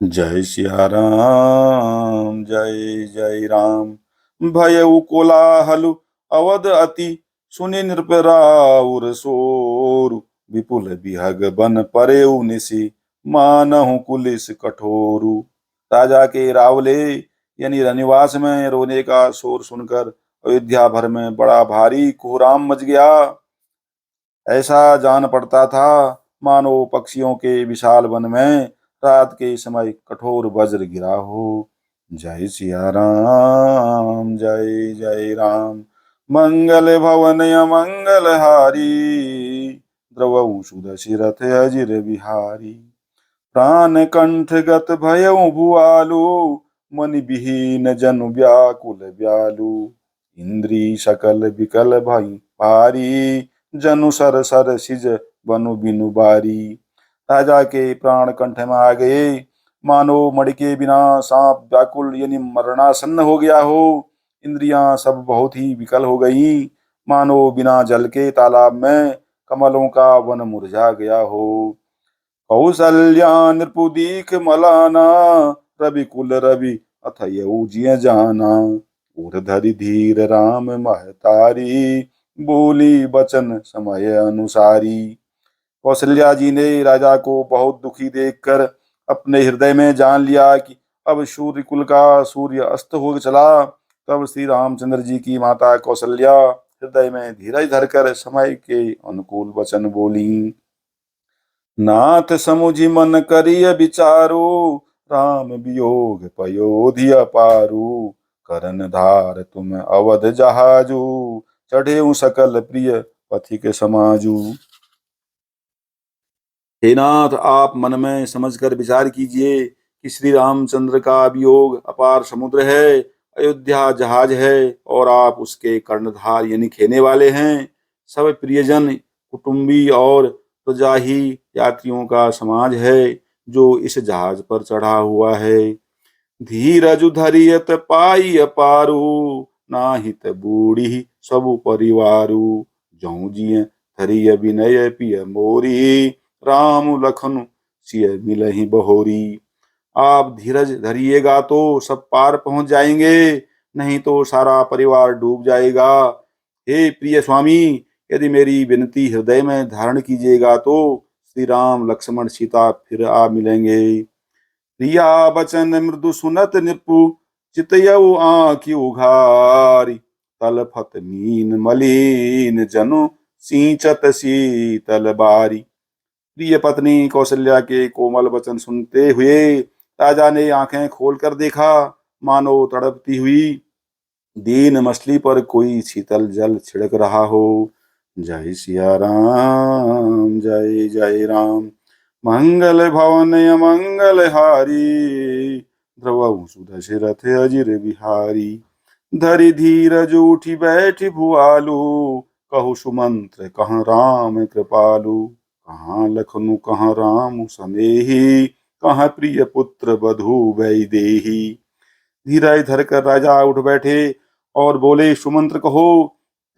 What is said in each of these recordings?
जय सिया राम जय जय राम। भयउ कोलाहलु अवध अति, सुनि नृप राउर सोरु। विपुल बिहग बन परेउ निसि, मानहु कुलिस कठोरु। राजा के रावले यानी रनिवास में रोने का शोर सुनकर अयोध्या भर में बड़ा भारी कोहराम मच गया। ऐसा जान पड़ता था मानो पक्षियों के विशाल वन में रात के समय कठोर वज्र गिरा हो। जय सिया राम जय जय राम। मंगल भवन मंगल हारी, द्रवऊ सुदशरथ अजिर बिहारी। प्राण कंठ गत भयउ भुआलु, मनि विहीन जनु व्याकुल व्यालु। इंद्री सकल विकल भई भारी, जनु सर सर सिज बनु बिनु बारी। राजा के प्राण कंठ में आ गए, मानो मणि के बिना सांप व्याकुल यानी मरणासन्न हो गया हो। इंद्रियां सब बहुत ही विकल हो गई, मानो बिना जल के तालाब में कमलों का वन मुरझा गया हो। कौसल्या नृपुदीख मलाना, रवि कुल रवि अथयउ जिय जाना। उर धरि धीर राम महतारी, बोली बचन समय अनुसारी। कौशल्या जी ने राजा को बहुत दुखी देखकर अपने हृदय में जान लिया कि अब सूर्य कुल का सूर्य अस्त हो चला। तब श्री रामचंद्र जी की माता कौशल्या हृदय में धीरज धरकर समय के अनुकूल वचन बोली। नाथ समुझि मन करिय विचारो, राम वियोग पयोधि अपारू। करन धार तुम अवध जहाजू, चढ़ेऊ सकल प्रिय पथिक समाजू। हे नाथ, आप मन में समझकर विचार कीजिए कि श्री रामचंद्र का वियोग अपार समुद्र है, अयोध्या जहाज है और आप उसके कर्णधार यानी खेने वाले हैं। सब प्रियजन कुटुंबी और प्रजा ही यात्रियों का समाज है जो इस जहाज पर चढ़ा हुआ है। धीरजु धरियत पाई अपारू, नाहित बूढ़ी सब परिवारू। जौ जिय धरिय विनय पिय मोरी, राम लखन सिय मिलहि बहोरी। आप धीरज धरिएगा तो सब पार पहुंच जाएंगे, नहीं तो सारा परिवार डूब जाएगा। हे प्रिय स्वामी, यदि मेरी विनती हृदय में धारण कीजिएगा तो श्री राम लक्ष्मण सीता फिर आ मिलेंगे। प्रिया बचन मृदु सुनत निपु, चितयउ आँखि उघारी। तलफत मीन मलिन जनु, सींचत शीतल बारी। प्रिय पत्नी कौशल्या के कोमल वचन सुनते हुए राजा ने आंखें खोलकर देखा, मानो तड़पती हुई दीन मछली पर कोई शीतल जल छिड़क रहा हो। जय सिया राम जय जय राम। मंगल भवन मंगल हारी, द्रवऊ सुदशरथ अजिर बिहारी। धरि धीरज उठी बैठी भुआलु, कहु सुमंत्र कहाँ राम कृपालु। कहाँ लखनु कहाँ राम सनेही, कहाँ प्रिय पुत्र बधु वैदेही। धीरज धरकर राजा उठ बैठे और बोले, सुमंत्र कहो,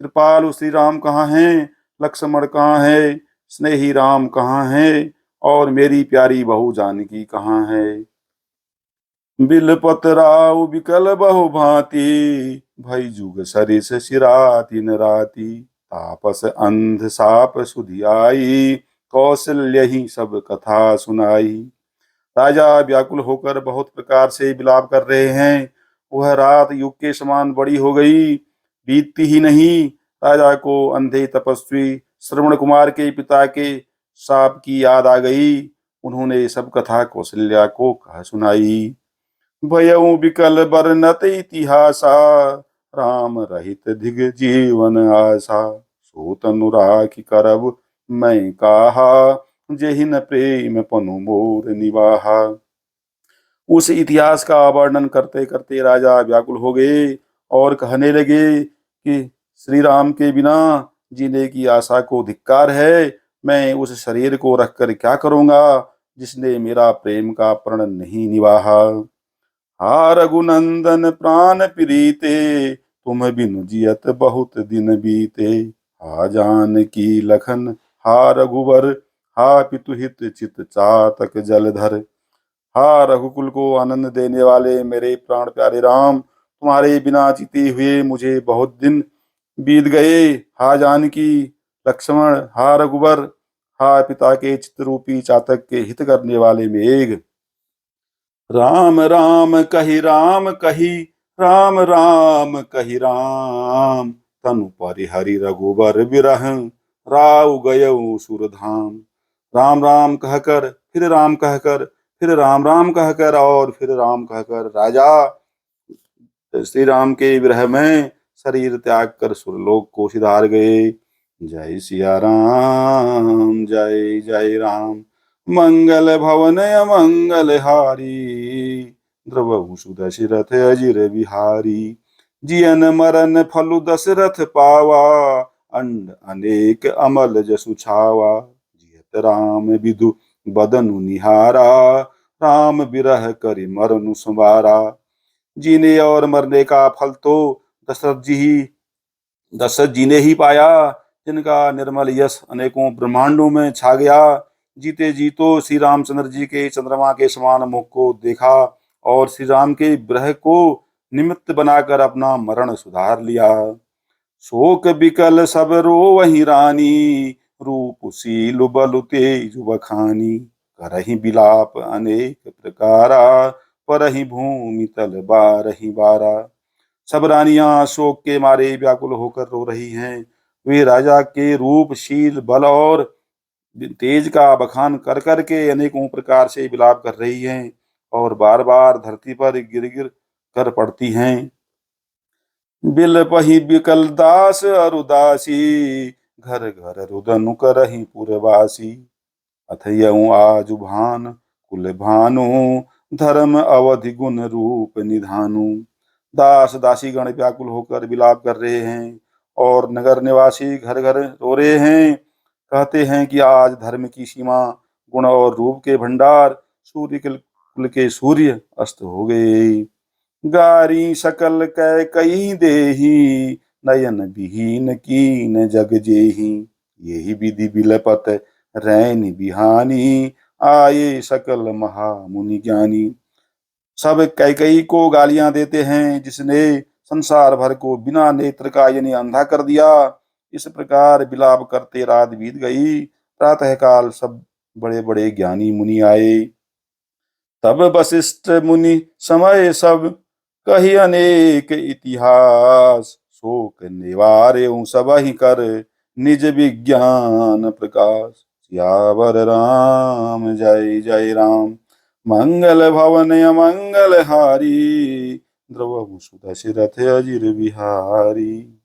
कृपालु श्री राम कहाँ हैं, लक्ष्मण कहाँ है, स्नेही राम कहाँ है, और मेरी प्यारी बहू जानकी कहाँ है। बिलपत राउ बिकल बहु भांति, भई जुग सरिस सिराति न राति। तापस अंध साप सुधियाई, कौशल्य ही सब कथा सुनाई। राजा व्याकुल होकर बहुत प्रकार से विलाप कर रहे हैं। वह रात युग के समान बड़ी हो गई, बीतती ही नहीं। राजा को अंधे तपस्वी श्रवण कुमार के पिता के शाप की याद आ गई। उन्होंने सब कथा कौशल्या को कह सुनाई। भयउ विकल बरनत इतिहासा, राम रहित धिग जीवन आशा। सो तनु राखि करब मैं काहा, जेहि न प्रेम पनु मोर निवाहा। उस इतिहास का वर्णन करते करते राजा व्याकुल हो गए और कहने लगे कि श्री राम के बिना जीने की आशा को धिक्कार है। मैं उस शरीर को रखकर क्या करूंगा जिसने मेरा प्रेम का प्रण नहीं निभाहा। हा रघुनंदन प्राण प्रीते, तुम बिनु जियत बहुत दिन बीते। हा जानकी लखन हा रघुवर, हा पितुहित चित चातक जलधर। हा रघुकुल को आनंद देने वाले मेरे प्राण प्यारे राम, तुम्हारे बिना जीते हुए मुझे बहुत दिन बीत गए। हा जानकी लक्ष्मण, हा रघुबर, हा पिता के चित्ररूपी चातक के हित करने वाले मेघ। राम राम कहि राम कहि, राम राम कहि राम, तनु परिहरि रघुबर बिरह, राउ गयउ सुरधाम। राम राम कहकर फिर राम कहकर, फिर राम राम कहकर और फिर राम कहकर राजा श्री राम के विरह में शरीर त्याग कर सुरलोक को सिधार गए। जय सिया राम, जय जय राम। मंगल भवन अमंगल हारी, द्रवहु सुदशरथ अजिर बिहारी। जियन मरन फलु दशरथ पावा, अंड अनेक अमल जसु छावा। जियत राम विदु बदनु निहारा, राम बिरह करि मरनु संवारा। जीने और मरने का फल तो दशरथ जी ने ही पाया, जिनका निर्मल यश अनेकों ब्रह्मांडों में छा गया। जीते जी तो श्री रामचंद्र जी के चंद्रमा के समान मुख को देखा और श्री राम के विरह को निमित्त बनाकर अपना मरण सुधार लिया। शोक बिकल सब रोवहि रानी, रूप शील बलु तेज बखानी। करहि बिलाप अनेक प्रकारा, परहि भूमि तल बारहि बारा। सब रानियां शोक के मारे व्याकुल होकर रो रही हैं। वे राजा के रूप, शील, बल और तेज का बखान कर कर के अनेकों प्रकार से विलाप कर रही हैं और बार बार धरती पर गिर गिर कर पड़ती हैं। बिलपहि बिकल दास अरुदासी, घर घर रुदन करहि पुरवासी। अथयउ आजु भान कुल भानु, धर्म अवधि गुण रूप निधानु। दास दासी गण व्याकुल होकर विलाप कर रहे हैं और नगर निवासी घर घर रो रहे हैं। कहते हैं कि आज धर्म की सीमा, गुण और रूप के भंडार, सूर्य कुल के सूर्य अस्त हो गए। गारी सकल कै कई देही, नयन विहीन कीन जग जेही। यही विधि बिलपत रैन बिहानी, आये सकल महामुनि ज्ञानी। सब कैकई को गालियां देते हैं, जिसने संसार भर को बिना नेत्र का यानी अंधा कर दिया। इस प्रकार विलाप करते रात बीत गई। प्रातः काल सब बड़े बड़े ज्ञानी मुनि आए। तब वशिष्ठ मुनि समय सब, कही अनेक इतिहास। शोक निवार्य सबहि कर, निज विज्ञान प्रकाश। सियावर राम, जय जय राम। मंगल भवन अमंगल हारी, द्रवहु सुदशरथ अजिर बिहारी।